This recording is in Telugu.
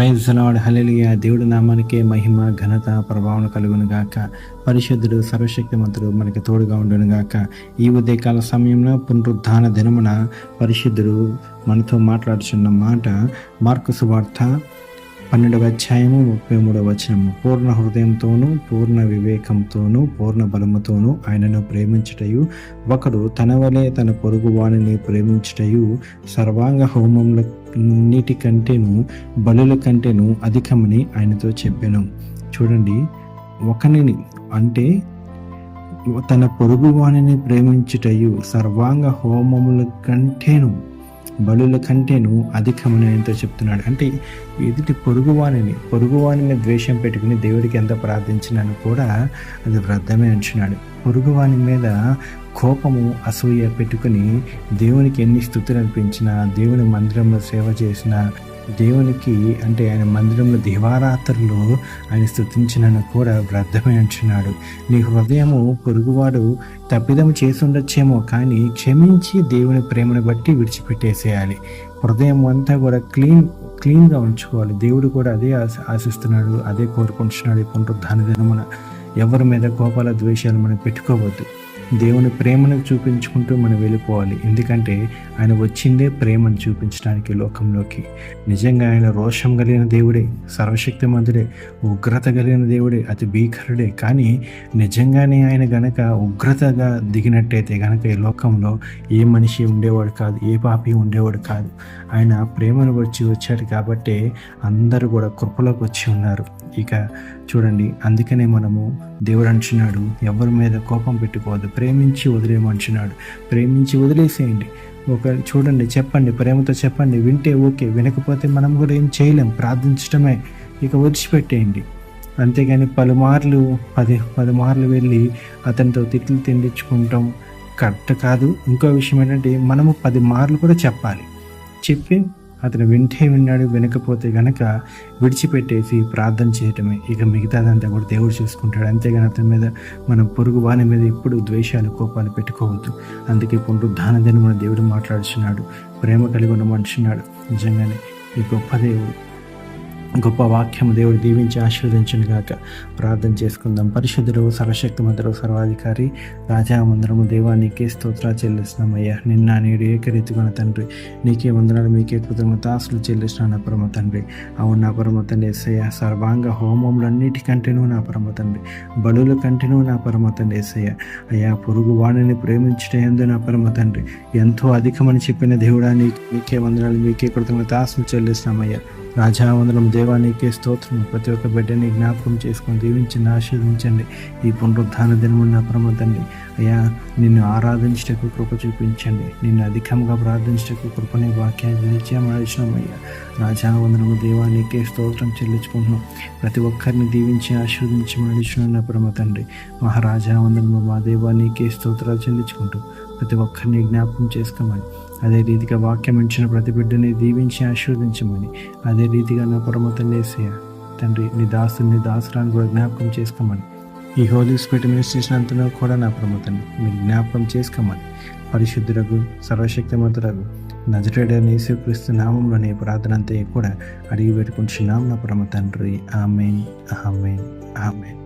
ప్రైజ్ ది లార్డ్, హల్లెలూయా. దేవుడి నామానికే మహిమ, ఘనత, ప్రభావం కలుగును గాక. పరిశుద్ధుడు, సర్వశక్తిమంతుడు మనకి తోడుగా ఉండును గాక. ఈ ఉదయకాల సమయంలో పునరుద్ధాన దినమున పరిశుద్ధుడు మనతో మాట్లాడుచున్న మాట మార్కు సువార్త 12వ అధ్యాయము 33వ వచనము. పూర్ణ హృదయంతోనూ, పూర్ణ వివేకంతోనూ, పూర్ణ బలముతోనూ ఆయనను ప్రేమించుటయు, ఒకడు తన వలె తన పొరుగు వానిని ప్రేమించుటయు సర్వాంగ హోమములన్నిటికంటేను బలుల కంటేను అధికమని ఆయనతో చెప్పాను. చూడండి, ఒకనిని అంటే తన పొరుగు వానిని ప్రేమించుటయు సర్వాంగ హోమముల కంటేను బలుల కంటేను అధికమని ఆయనతో చెప్తున్నాడు. అంటే ఎదుటి పొరుగువానిని ద్వేషం పెట్టుకుని దేవుడికి ఎంత ప్రార్థించినాను కూడా అది వ్యర్థమే అంటున్నాడు. పొరుగువాని మీద కోపము, అసూయ పెట్టుకుని దేవునికి ఎన్ని స్తుతులు అర్పించినా, దేవుని మందిరంలో సేవ చేసినా, దేవునికి అంటే ఆయన మందిరంలో దివారాత్రులు ఆయన స్తుతించినను కూడా వ్యర్థమే అంటున్నాడు. నీ హృదయము పొరుగువాడు తప్పిదం చేసి ఉండొచ్చేమో, కానీ క్షమించి దేవుని ప్రేమను బట్టి విడిచిపెట్టేసేయాలి. హృదయం అంతా కూడా క్లీన్గా ఉంచుకోవాలి. దేవుడు కూడా అదే ఆశిస్తున్నాడు, అదే కోరుకుంటున్నాడు. ఈ పునరుద్ధాన దినమున ఎవరి మీద కోపాల ద్వేషాలు మనం పెట్టుకోవద్దు. దేవుని ప్రేమను చూపించుకుంటూ మనం వెళ్ళిపోవాలి. ఎందుకంటే ఆయన వచ్చిందే ప్రేమను చూపించడానికి లోకంలోకి. నిజంగా ఆయన రోషం కలిగిన దేవుడే, సర్వశక్తిమంతుడే, ఉగ్రత కలిగిన దేవుడే, అతి భీకరుడే. కానీ నిజంగానే ఆయన గనక ఉగ్రతగా దిగినట్టయితే గనక ఈ లోకంలో ఏ మనిషి ఉండేవాడు కాదు, ఏ పాపి ఉండేవాడు కాదు. ఆయన ప్రేమను వచ్చాడు కాబట్టి అందరూ కూడా కృపలోకి వచ్చి ఉన్నారు. ఇక చూడండి, అందుకనే మనము దేవుడు అంటున్నాడు, ఎవరి మీద కోపం పెట్టుకోవద్దు, ప్రేమించి వదిలేయమంటున్నాడు. ప్రేమించి వదిలేసేయండి. చూడండి, చెప్పండి, ప్రేమతో చెప్పండి. వింటే ఓకే, వినకపోతే మనం కూడా ఏం చేయలేం, ప్రార్థించడమే. ఇక విడిచిపెట్టేయండి. అంతేగాని పది మార్లు వెళ్ళి అతనితో తిట్లు తిండించుకుంటాం కరెక్ట్ కాదు. ఇంకో విషయం ఏంటంటే మనము 10 మార్లు కూడా చెప్పాలి. చెప్పి అతను విన్నాడు, వినకపోతే గనక విడిచిపెట్టేసి ప్రార్థన చేయటమే. ఇక మిగతాదంతా కూడా దేవుడు చూసుకుంటాడు. అంతేగాని అతని మీద, మన పొరుగు వాని మీద ఎప్పుడు ద్వేషాలు, కోపాలు పెట్టుకోవద్దు. అందుకే పునరుద్ధాన దినమున దేవుడు మాట్లాడుచున్నాడు, ప్రేమ కలిగి ఉండమంటున్నాడు. నిజంగానే ఈ గొప్ప దేవుడు, గొప్ప వాక్యము దేవుడు దీవించి ఆశీర్వదించును గాక. ప్రార్థన చేసుకుందాం. పరిశుద్ధుడు, సర్వశక్తిమంతుడు, సర్వాధికారి, రాజామందరము దేవా, నీకే స్తోత్రాలు చెల్లిస్తున్నామయ్యా. నిన్న నేడు ఏకరీతిగా తండ్రి, నీకే వందనాలు, మీకే కృతజ్ఞతాస్తులు చెల్లిస్తున్నాను నా పరమ తండ్రి. అవును నా పరమ తండ్రి యేసయ్య, సర్వాంగ హోమములన్నిటికంటేనూ నా పరమ తండ్రి, బలుల కంటేనూ నా పరమ తండ్రి యేసయ్య. అయ్యా, పొరుగు వాణిని ప్రేమించటందు నా పరమ తండ్రి ఎంతో అధికమని చెప్పిన దేవుడా, నీకే వందనాలు, మీకే కృతజ్ఞతాస్తులు చెల్లిస్తున్నామయ్యా. రాజావందనం దేవా, నీకే స్తోత్రం. ప్రతి ఒక్క బిడ్డని జ్ఞాపకం చేసుకొని దీవించండి, ఆశీర్వదించండి. ఈ పునరుద్ధాన దినమున నా పరమ తండ్రి అయ్యా, నిన్ను ఆరాధించటకు కృప చూపించండి. నిన్ను అధికంగా ప్రార్థించటకు కృపని వాక్యాన్ని నిత్యమాడిచినామయ్యా. రాజావందనము దేవా, నీకే స్తోత్రం చెల్లించుకుంటున్నాం. ప్రతి ఒక్కరిని దీవించి ఆశీర్వదించి మాడిచున్నాను నా పరమ తండ్రి. మహారాజావందనము మా దేవా, నీకే స్తోత్రాలు చెల్లించుకుంటూ ప్రతి ఒక్కరిని జ్ఞాపకం చేసుకోమని, అదే రీతిగా వాక్యం ఇచ్చిన ప్రతి బిడ్డని దీవించి ఆశీర్వదించమని, అదే రీతిగా నా పరమ తండ్రి యేసయ్య తండ్రి, నీ దాసురాన్ని కూడా జ్ఞాపకం చేసుకోమని, ఈ హోలీ స్పిరిట్ మినిస్ట్రేషన్ కూడా నా పరమ తండ్రి మీరు జ్ఞాపకం చేసుకోమని, పరిశుద్ధులకు, సర్వశక్తిమంతులకు, నజరేయుడైన యేసుక్రీస్తు నామంలోనే ప్రార్థన అంతా కూడా అడిగి పెట్టుకుంటున్నాం నా పరమ తండ్రి. ఆమేన్, ఆమేన్, ఆమేన్.